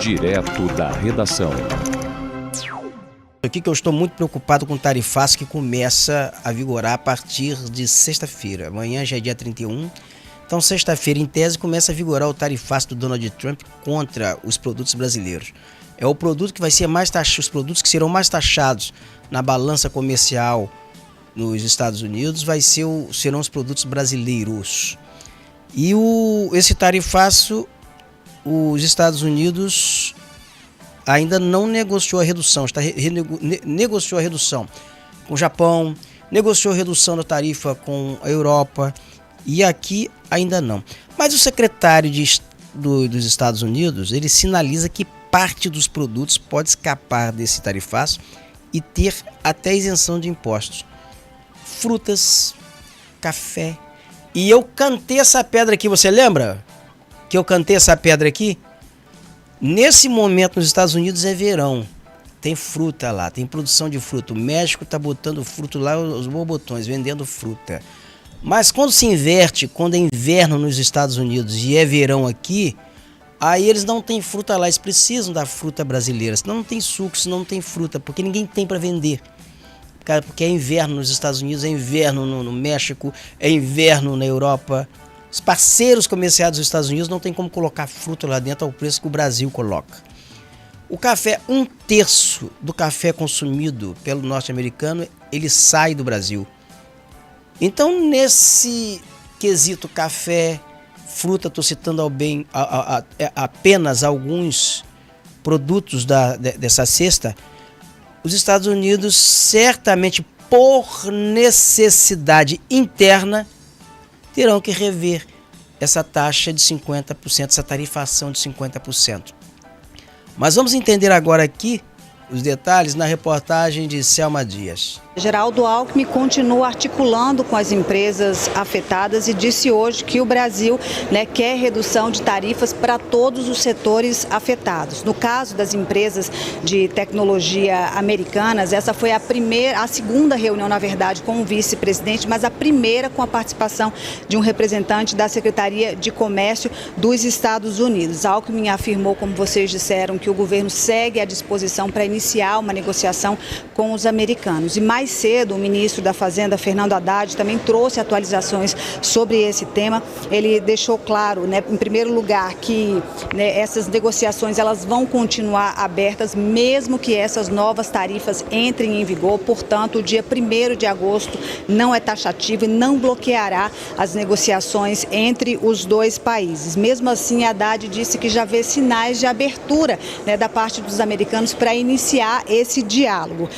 Direto da redação. Aqui que eu estou muito preocupado com o tarifaço que começa a vigorar a partir de sexta-feira. Amanhã já é dia 31. Então, sexta-feira, em tese, começa a vigorar o tarifaço do Donald Trump contra os produtos brasileiros. É o produto que vai ser mais taxado, os produtos que serão mais taxados na balança comercial nos Estados Unidos serão os produtos brasileiros. E esse tarifaço, os Estados Unidos ainda não negociou a redução, negociou a redução com o Japão, negociou a redução da tarifa com a Europa e aqui ainda não. Mas o secretário dos Estados Unidos, ele sinaliza que parte dos produtos pode escapar desse tarifaço e ter até isenção de impostos. Frutas, café. E eu cantei essa pedra aqui, você lembra? Que eu cantei essa pedra aqui? Nesse momento nos Estados Unidos é verão, tem fruta lá, tem produção de fruta. O México está botando fruto lá, os borbotões, vendendo fruta. Mas quando se inverte, quando é inverno nos Estados Unidos e é verão aqui, aí eles não têm fruta lá, eles precisam da fruta brasileira, senão não tem suco, senão não tem fruta, porque ninguém tem para vender. Porque é inverno nos Estados Unidos, é inverno no México, é inverno na Europa. Os parceiros comerciais dos Estados Unidos não tem como colocar fruta lá dentro ao preço que o Brasil coloca. O café, 1/3 do café consumido pelo norte-americano, ele sai do Brasil. Então, nesse quesito café, fruta, estou citando apenas alguns produtos dessa cesta, os Estados Unidos certamente, por necessidade interna, terão que rever essa taxa de 50%, essa tarifação de 50%. Mas vamos entender agora aqui os detalhes na reportagem de Selma Dias. Geraldo Alckmin continua articulando com as empresas afetadas e disse hoje que o Brasil quer redução de tarifas para todos os setores afetados. No caso das empresas de tecnologia americanas, essa foi a segunda reunião, na verdade, com o vice-presidente, mas a primeira com a participação de um representante da Secretaria de Comércio dos Estados Unidos. Alckmin afirmou, como vocês disseram, que o governo segue à disposição para iniciar uma negociação com os americanos. E mais cedo, o ministro da Fazenda, Fernando Haddad, também trouxe atualizações sobre esse tema. Ele deixou claro, em primeiro lugar, que essas negociações elas vão continuar abertas, mesmo que essas novas tarifas entrem em vigor. Portanto, o dia 1º de agosto não é taxativo e não bloqueará as negociações entre os dois países. Mesmo assim, Haddad disse que já vê sinais de abertura da parte dos americanos para iniciar esse diálogo.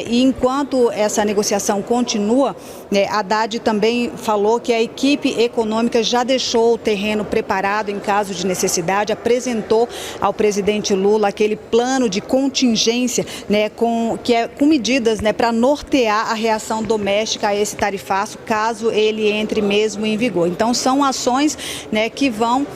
E enquanto essa negociação continua, Haddad também falou que a equipe econômica já deixou o terreno preparado em caso de necessidade, apresentou ao presidente Lula aquele plano de contingência com medidas para nortear a reação doméstica a esse tarifaço, caso ele entre mesmo em vigor. Então são ações que vão,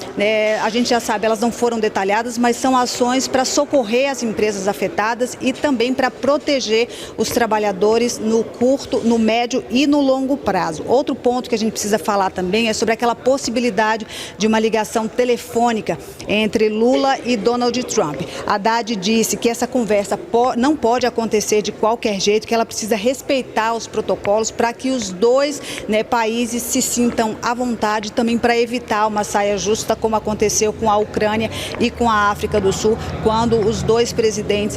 a gente já sabe, elas não foram detalhadas, mas são ações para socorrer as empresas afetadas e também para proteger os trabalhadores no curto, no médio e no longo prazo. Outro ponto que a gente precisa falar também é sobre aquela possibilidade de uma ligação telefônica entre Lula e Donald Trump. Haddad disse que essa conversa não pode acontecer de qualquer jeito, que ela precisa respeitar os protocolos para que os dois países se sintam à vontade, também para evitar uma saia justa, como aconteceu com a Ucrânia e com a África do Sul, quando os dois presidentes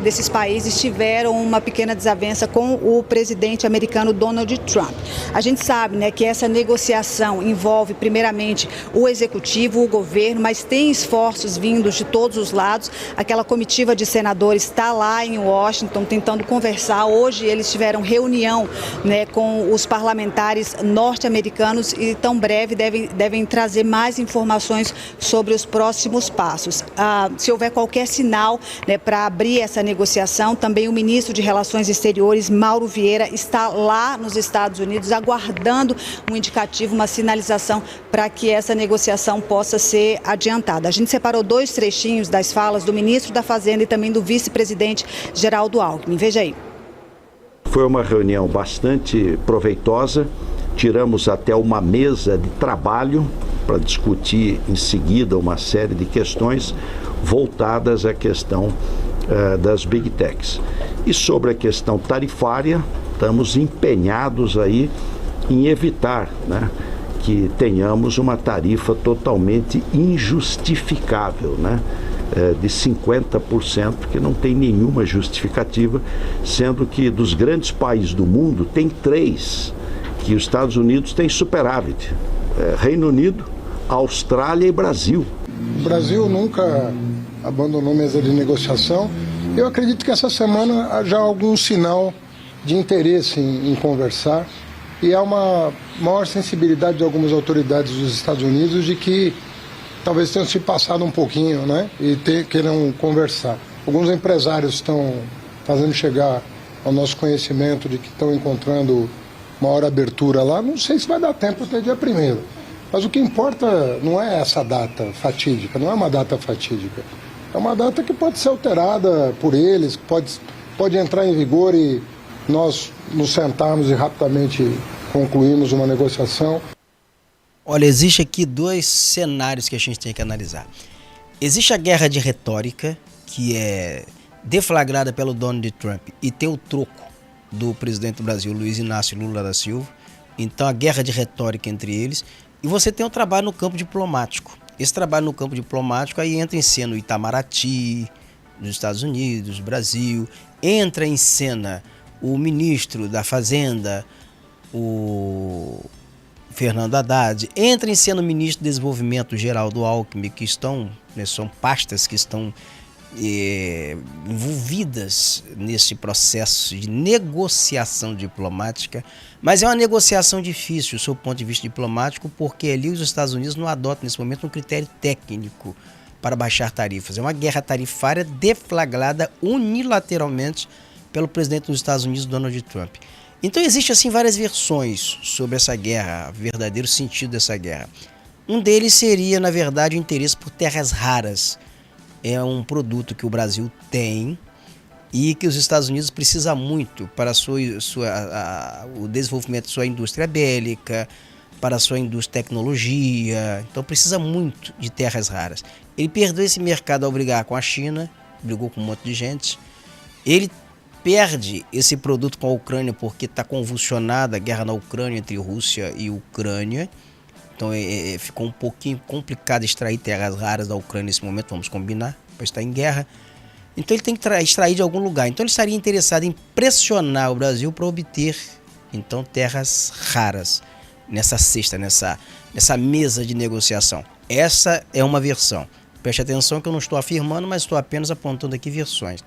desses países tiveram uma pequena desavença com o presidente americano Donald Trump. A gente sabe que essa negociação envolve primeiramente o executivo, o governo, mas tem esforços vindos de todos os lados. Aquela comitiva de senadores está lá em Washington tentando conversar. Hoje eles tiveram reunião com os parlamentares norte-americanos e tão breve devem trazer mais informações sobre os próximos passos. Se houver qualquer sinal para abrir essa negociação, também o ministro de Relações Exteriores, Mauro Vieira, está lá nos Estados Unidos aguardando um indicativo, uma sinalização para que essa negociação possa ser adiantada. A gente separou 2 trechinhos das falas do ministro da Fazenda e também do vice-presidente Geraldo Alckmin. Veja aí. Foi uma reunião bastante proveitosa, tiramos até uma mesa de trabalho para discutir em seguida uma série de questões voltadas à questão das Big Techs. E sobre a questão tarifária, estamos empenhados aí em evitar, né, que tenhamos uma tarifa totalmente injustificável, né, de 50%, que não tem nenhuma justificativa, sendo que dos grandes países do mundo tem 3, que os Estados Unidos têm superávit, Reino Unido, Austrália e Brasil. O Brasil nunca abandonou mesa de negociação. Eu acredito que essa semana já há algum sinal de interesse em conversar, e há uma maior sensibilidade de algumas autoridades dos Estados Unidos de que talvez tenham se passado um pouquinho, né, e queiram conversar. Alguns empresários estão fazendo chegar ao nosso conhecimento de que estão encontrando maior abertura lá. Não sei se vai dar tempo até dia 1º. Mas o que importa não é essa data fatídica, não é uma data fatídica. É uma data que pode ser alterada por eles, pode entrar em vigor e nós nos sentarmos e rapidamente concluirmos uma negociação. Olha, existe aqui 2 cenários que a gente tem que analisar. Existe a guerra de retórica, que é deflagrada pelo Donald Trump e tem o troco do presidente do Brasil, Luiz Inácio Lula da Silva. Então, a guerra de retórica entre eles. E você tem o trabalho no campo diplomático. Esse trabalho no campo diplomático aí entra em cena o Itamaraty, dos Estados Unidos, Brasil. Entra em cena o ministro da Fazenda, o Fernando Haddad. Entra em cena o ministro do Desenvolvimento, Geraldo Alckmin, que estão, né, são pastas que estão envolvidas nesse processo de negociação diplomática, mas é uma negociação difícil, do seu ponto de vista diplomático, porque ali os Estados Unidos não adotam nesse momento um critério técnico para baixar tarifas. É uma guerra tarifária deflagrada unilateralmente pelo presidente dos Estados Unidos, Donald Trump. Então existem assim várias versões sobre essa guerra, o verdadeiro sentido dessa guerra. Um deles seria, na verdade, o interesse por terras raras. É um produto que o Brasil tem e que os Estados Unidos precisam muito para o desenvolvimento de sua indústria bélica, para a sua indústria de tecnologia. Então precisa muito de terras raras. Ele perdeu esse mercado ao brigar com a China, brigou com um monte de gente. Ele perde esse produto com a Ucrânia porque está convulsionada a guerra na Ucrânia entre Rússia e Ucrânia. Então ficou um pouquinho complicado extrair terras raras da Ucrânia nesse momento, vamos combinar, pois está em guerra. Então ele tem que extrair de algum lugar. Então ele estaria interessado em pressionar o Brasil para obter então terras raras nessa cesta, nessa mesa de negociação. Essa é uma versão. Preste atenção que eu não estou afirmando, mas estou apenas apontando aqui versões.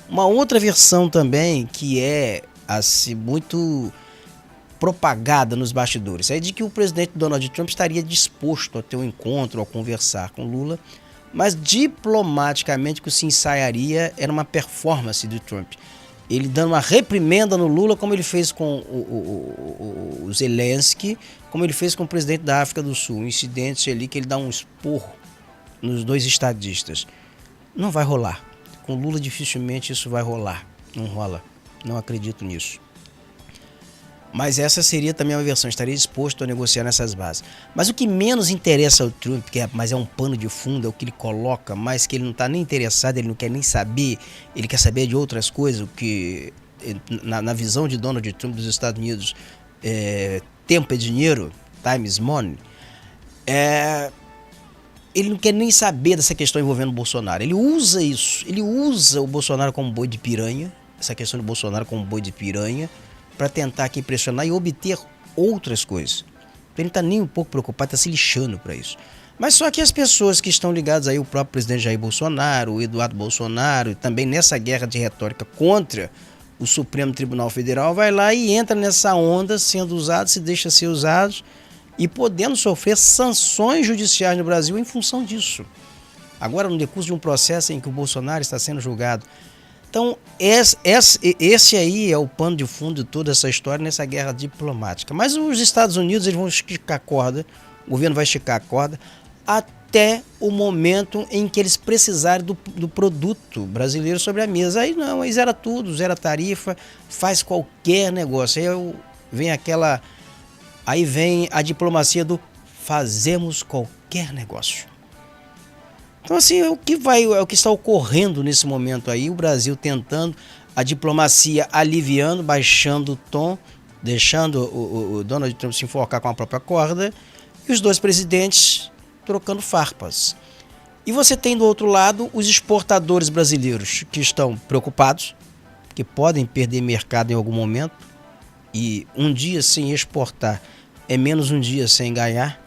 Uma outra versão também que é assim, muito propagada nos bastidores é de que o presidente Donald Trump estaria disposto a ter um encontro, a conversar com Lula, mas diplomaticamente o que se ensaiaria era uma performance do Trump. Ele dando uma reprimenda no Lula, como ele fez com o Zelensky, como ele fez com o presidente da África do Sul, um incidente ali que ele dá um esporro nos 2 estadistas. Não vai rolar. Com Lula dificilmente isso vai rolar. Não rola. Não acredito nisso. Mas essa seria também uma versão, estaria disposto a negociar nessas bases. Mas o que menos interessa ao Trump, mas é um pano de fundo, é o que ele coloca, mas que ele não está nem interessado, ele não quer nem saber, ele quer saber de outras coisas, o que na visão de Donald Trump dos Estados Unidos, tempo é dinheiro, time is money, ele não quer nem saber dessa questão envolvendo o Bolsonaro. Ele usa isso, ele usa o Bolsonaro como boi de piranha, essa questão do Bolsonaro como boi de piranha, para tentar aqui pressionar e obter outras coisas. Ele não está nem um pouco preocupado, está se lixando para isso. Mas só que as pessoas que estão ligadas aí, o próprio presidente Jair Bolsonaro, o Eduardo Bolsonaro, e também nessa guerra de retórica contra o Supremo Tribunal Federal, vai lá e entra nessa onda, sendo usado, se deixa ser usado e podendo sofrer sanções judiciais no Brasil em função disso. Agora, no decurso de um processo em que o Bolsonaro está sendo julgado. Então, esse aí é o pano de fundo de toda essa história nessa guerra diplomática. Mas os Estados Unidos eles vão esticar a corda, o governo vai esticar a corda, até o momento em que eles precisarem do produto brasileiro sobre a mesa. Aí não, aí zera tudo, zera tarifa, faz qualquer negócio. Aí vem a diplomacia do fazemos qualquer negócio. Então, assim, é o que está ocorrendo nesse momento aí, o Brasil tentando, a diplomacia aliviando, baixando o tom, deixando o Donald Trump se enforcar com a própria corda, e os dois presidentes trocando farpas. E você tem do outro lado os exportadores brasileiros que estão preocupados, que podem perder mercado em algum momento, e um dia sem exportar é menos um dia sem ganhar.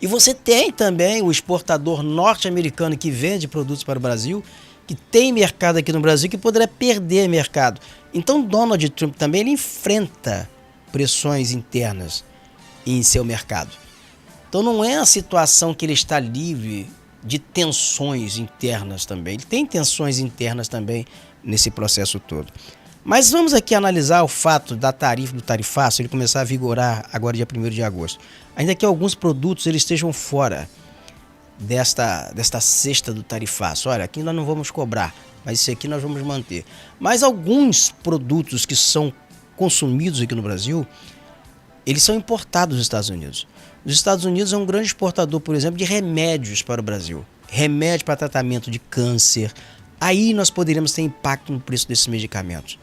E você tem também o exportador norte-americano que vende produtos para o Brasil, que tem mercado aqui no Brasil, que poderá perder mercado. Então Donald Trump também ele enfrenta pressões internas em seu mercado. Então não é a situação que ele está livre de tensões internas também. Ele tem tensões internas também nesse processo todo. Mas vamos aqui analisar o fato da tarifa, do tarifaço, ele começar a vigorar agora dia 1º de agosto. Ainda que alguns produtos eles estejam fora desta cesta do tarifaço. Olha, aqui nós não vamos cobrar, mas isso aqui nós vamos manter. Mas alguns produtos que são consumidos aqui no Brasil, eles são importados dos Estados Unidos. Os Estados Unidos é um grande exportador, por exemplo, de remédios para o Brasil. Remédio para tratamento de câncer. Aí nós poderíamos ter impacto no preço desses medicamentos.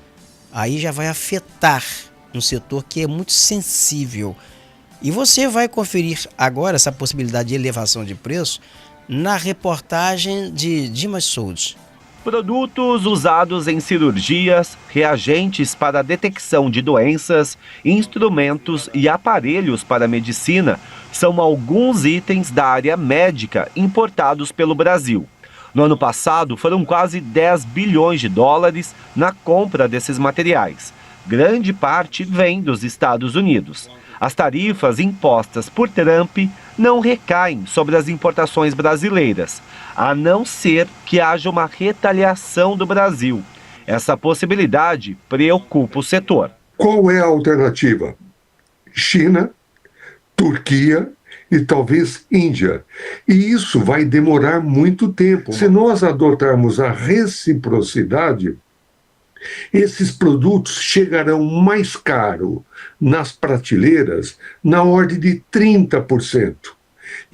Aí já vai afetar um setor que é muito sensível. E você vai conferir agora essa possibilidade de elevação de preço na reportagem de Dimas Souza. Produtos usados em cirurgias, reagentes para a detecção de doenças, instrumentos e aparelhos para a medicina são alguns itens da área médica importados pelo Brasil. No ano passado, foram quase 10 bilhões de dólares na compra desses materiais. Grande parte vem dos Estados Unidos. As tarifas impostas por Trump não recaem sobre as importações brasileiras, a não ser que haja uma retaliação do Brasil. Essa possibilidade preocupa o setor. Qual é a alternativa? China, Turquia e talvez Índia. E isso vai demorar muito tempo. Se nós adotarmos a reciprocidade, esses produtos chegarão mais caro nas prateleiras na ordem de 30%.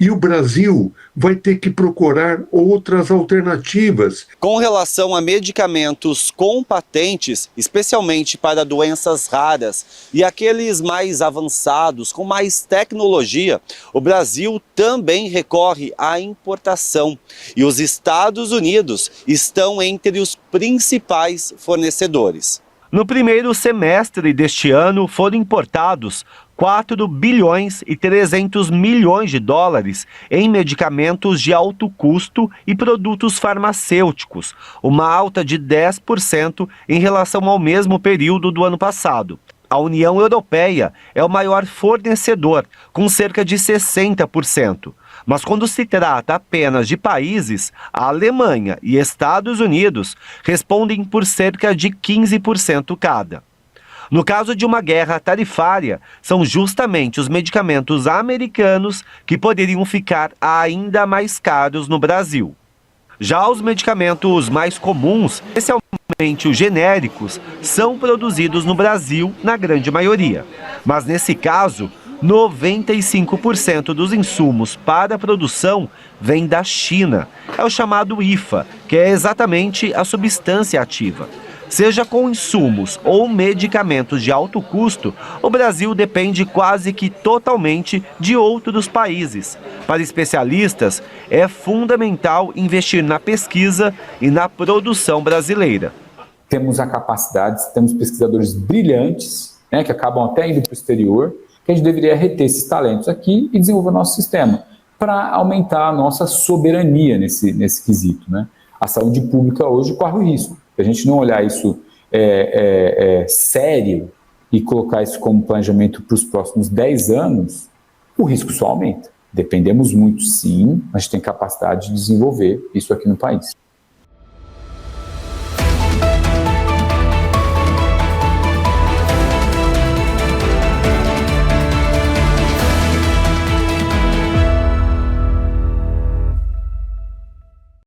E o Brasil vai ter que procurar outras alternativas. Com relação a medicamentos com patentes, especialmente para doenças raras e aqueles mais avançados, com mais tecnologia, o Brasil também recorre à importação. E os Estados Unidos estão entre os principais fornecedores. No primeiro semestre deste ano, foram importados 4 bilhões e 300 milhões de dólares em medicamentos de alto custo e produtos farmacêuticos, uma alta de 10% em relação ao mesmo período do ano passado. A União Europeia é o maior fornecedor, com cerca de 60%. Mas quando se trata apenas de países, a Alemanha e Estados Unidos respondem por cerca de 15% cada. No caso de uma guerra tarifária, são justamente os medicamentos americanos que poderiam ficar ainda mais caros no Brasil. Já os medicamentos mais comuns, especialmente os genéricos, são produzidos no Brasil na grande maioria. Mas nesse caso, 95% dos insumos para a produção vem da China. É o chamado IFA, que é exatamente a substância ativa. Seja com insumos ou medicamentos de alto custo, o Brasil depende quase que totalmente de outros países. Para especialistas, é fundamental investir na pesquisa e na produção brasileira. Temos a capacidade, temos pesquisadores brilhantes, que acabam até indo para o exterior, que a gente deveria reter esses talentos aqui e desenvolver o nosso sistema para aumentar a nossa soberania nesse quesito. A saúde pública hoje corre o risco. Se a gente não olhar isso sério e colocar isso como planejamento para os próximos 10 anos, o risco só aumenta. Dependemos muito, sim, mas a gente tem capacidade de desenvolver isso aqui no país.